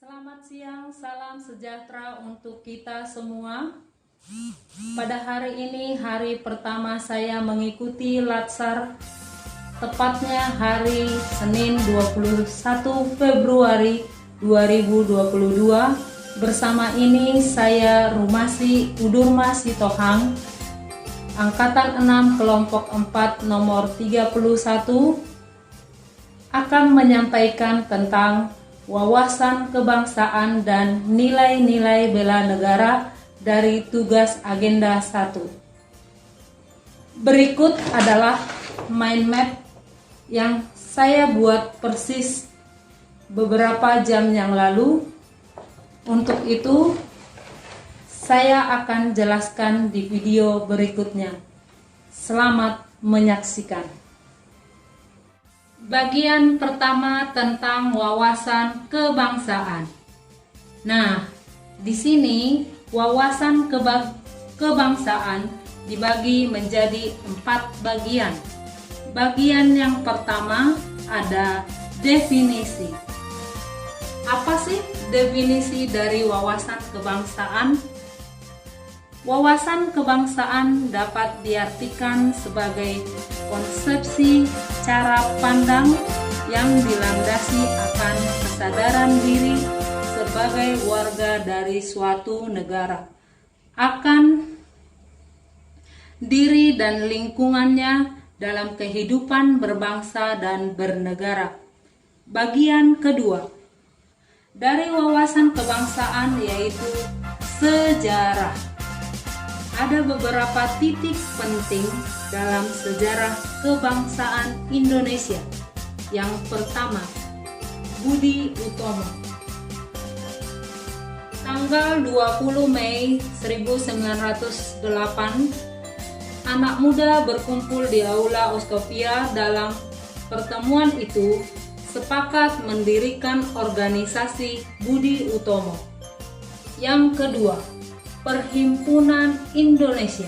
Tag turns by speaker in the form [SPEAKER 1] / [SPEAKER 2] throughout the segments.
[SPEAKER 1] Selamat siang, salam sejahtera untuk kita semua. Pada hari ini, hari pertama saya mengikuti Latsar, tepatnya hari Senin 21 Februari 2022. Bersama ini saya Rumasi Udurma Sitohang, Angkatan 6 Kelompok 4 nomor 31, akan menyampaikan tentang wawasan kebangsaan dan nilai-nilai bela negara dari tugas agenda 1. Berikut adalah mind map yang saya buat persis beberapa jam yang lalu. Untuk itu, saya akan jelaskan di video berikutnya. Selamat menyaksikan. Bagian pertama tentang wawasan kebangsaan. Nah, di sini wawasan kebangsaan dibagi menjadi 4 bagian. Bagian yang pertama ada definisi. Apa sih definisi dari wawasan kebangsaan? Wawasan kebangsaan dapat diartikan sebagai konsepsi cara pandang yang dilandasi akan kesadaran diri sebagai warga dari suatu negara akan diri dan lingkungannya dalam kehidupan berbangsa dan bernegara. Bagian kedua dari wawasan kebangsaan yaitu sejarah. Ada beberapa titik penting dalam sejarah kebangsaan Indonesia. Yang pertama, Budi Utomo. Tanggal 20 Mei 1908, anak muda berkumpul di Aula Oktopia. Dalam pertemuan itu, sepakat mendirikan organisasi Budi Utomo. Yang kedua, Perhimpunan Indonesia.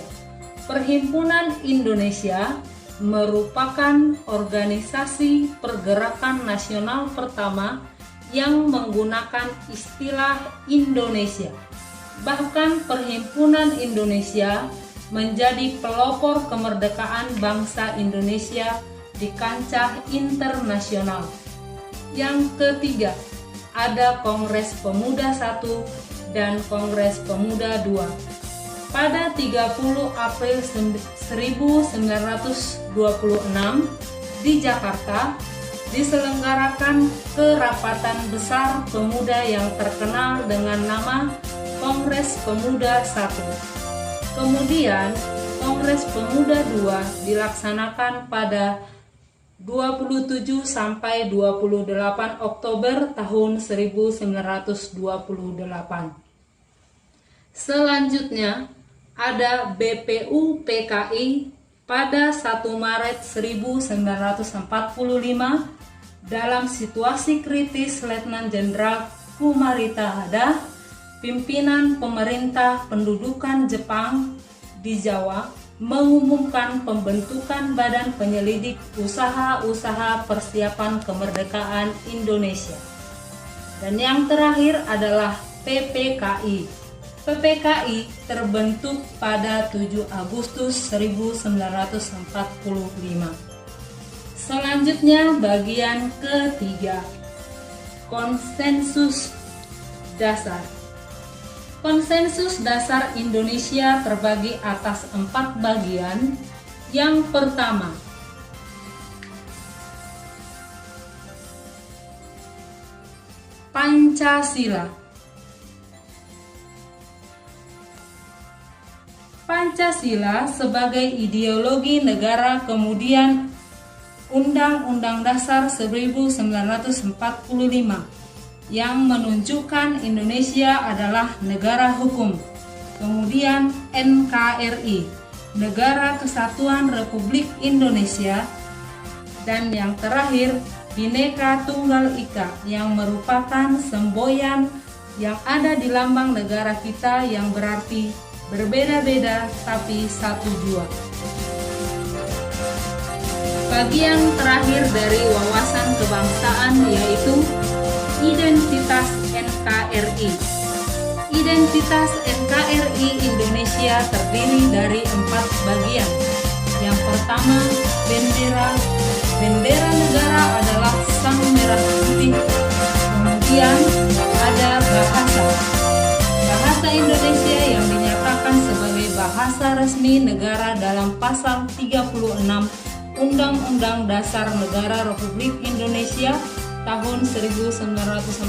[SPEAKER 1] Perhimpunan Indonesia merupakan organisasi pergerakan nasional pertama yang menggunakan istilah Indonesia. Bahkan Perhimpunan Indonesia menjadi pelopor kemerdekaan bangsa Indonesia di kancah internasional. Yang ketiga, ada Kongres Pemuda I dan Kongres Pemuda II. Pada 30 April 1926 di Jakarta diselenggarakan kerapatan besar pemuda yang terkenal dengan nama Kongres Pemuda I. Kemudian Kongres Pemuda II dilaksanakan pada 27 sampai 28 Oktober tahun 1928. Selanjutnya ada BPU PKI pada 1 Maret 1945. Dalam situasi kritis, Letnan Jenderal Kumarita Hada, pimpinan pemerintah pendudukan Jepang di Jawa, mengumumkan pembentukan Badan Penyelidik Usaha-usaha Persiapan Kemerdekaan Indonesia. Dan yang terakhir adalah PPKI. PPKI terbentuk pada 7 Agustus 1945. Selanjutnya bagian ketiga, konsensus dasar. Konsensus dasar Indonesia terbagi atas 4 bagian. Yang pertama, Pancasila. Pancasila sebagai ideologi negara, kemudian Undang-Undang Dasar 1945 yang menunjukkan Indonesia adalah negara hukum. Kemudian NKRI, Negara Kesatuan Republik Indonesia. Dan yang terakhir, Bhinneka Tunggal Ika yang merupakan semboyan yang ada di lambang negara kita yang berarti berbeda-beda tapi satu jua. Bagian terakhir dari wawasan kebangsaan yaitu identitas NKRI. NKRI. Identitas NKRI Indonesia terdiri dari 4 bagian. Yang pertama, bendera. Bendera negara adalah sang merah putih. Kemudian ada bahasa. Bahasa Indonesia yang dinyatakan sebagai bahasa resmi negara dalam pasal 36 Undang-Undang Dasar Negara Republik Indonesia tahun 1945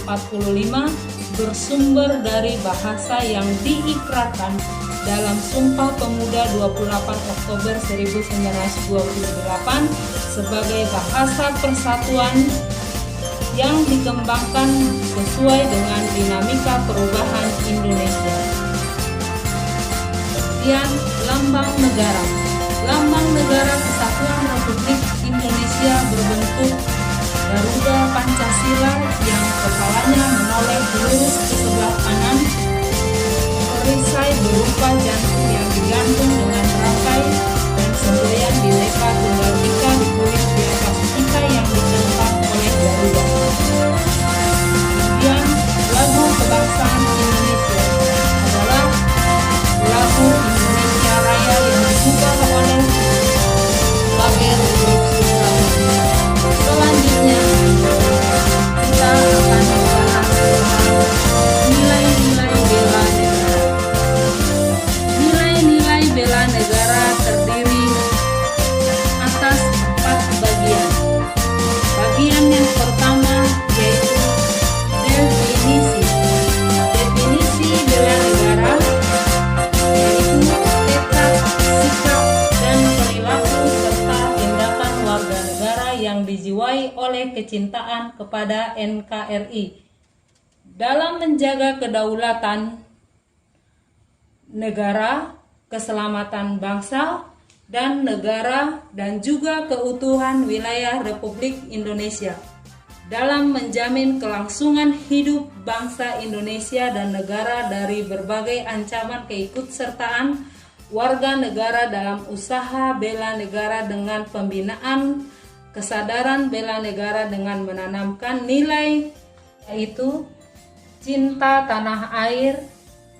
[SPEAKER 1] bersumber dari bahasa yang diikrarkan dalam Sumpah Pemuda 28 Oktober 1928 sebagai bahasa persatuan yang dikembangkan sesuai dengan dinamika perubahan Indonesia. Kemudian lambang negara. Lambang negara Kesatuan Republik Indonesia berbentuk Garuda Pancasila yang kepalanya menoleh lurus ke sebelah kanan, perisai berupa jantung yang digantung dengan rangkai, dan semboyan Bhinneka Tunggal Ika di kulit di atas kita yang ditentang oleh Garuda. Kemudian lagu kebangsaan Indonesia adalah lagu Indonesia Raya yang dibuka oleh sebagai Republik Soekarno. Selanjutnya kita akan membahas tentang nilai-nilai bela negara. Nilai-nilai bela negara terdiri atas 4 bagian. Bagian yang pertama yaitu definisi. Definisi bela negara yaitu tekad, sikap, dan perilaku serta tindakan warga negara yang dijiwai oleh kecintaan kepada NKRI dalam menjaga kedaulatan negara, keselamatan bangsa dan negara, dan juga keutuhan wilayah Republik Indonesia, dalam menjamin kelangsungan hidup bangsa Indonesia dan negara dari berbagai ancaman keikutsertaan warga negara dalam usaha bela negara dengan pembinaan kesadaran bela negara dengan menanamkan nilai yaitu cinta tanah air,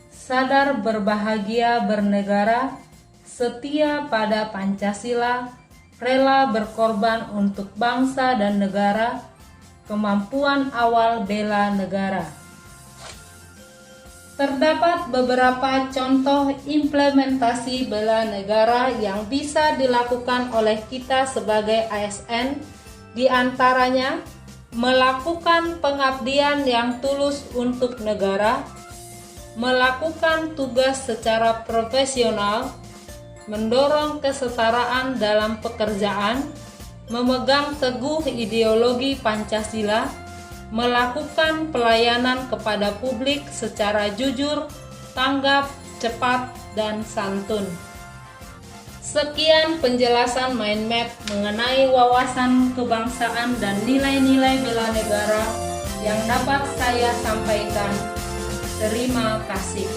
[SPEAKER 1] sadar berbahagia bernegara, setia pada Pancasila, rela berkorban untuk bangsa dan negara, kemampuan awal bela negara. Terdapat beberapa contoh implementasi bela negara yang bisa dilakukan oleh kita sebagai ASN, di antaranya melakukan pengabdian yang tulus untuk negara, melakukan tugas secara profesional, mendorong kesetaraan dalam pekerjaan, memegang teguh ideologi Pancasila, melakukan pelayanan kepada publik secara jujur, tanggap, cepat, dan santun. Sekian penjelasan mind map mengenai wawasan kebangsaan dan nilai-nilai bela negara yang dapat saya sampaikan. Terima kasih.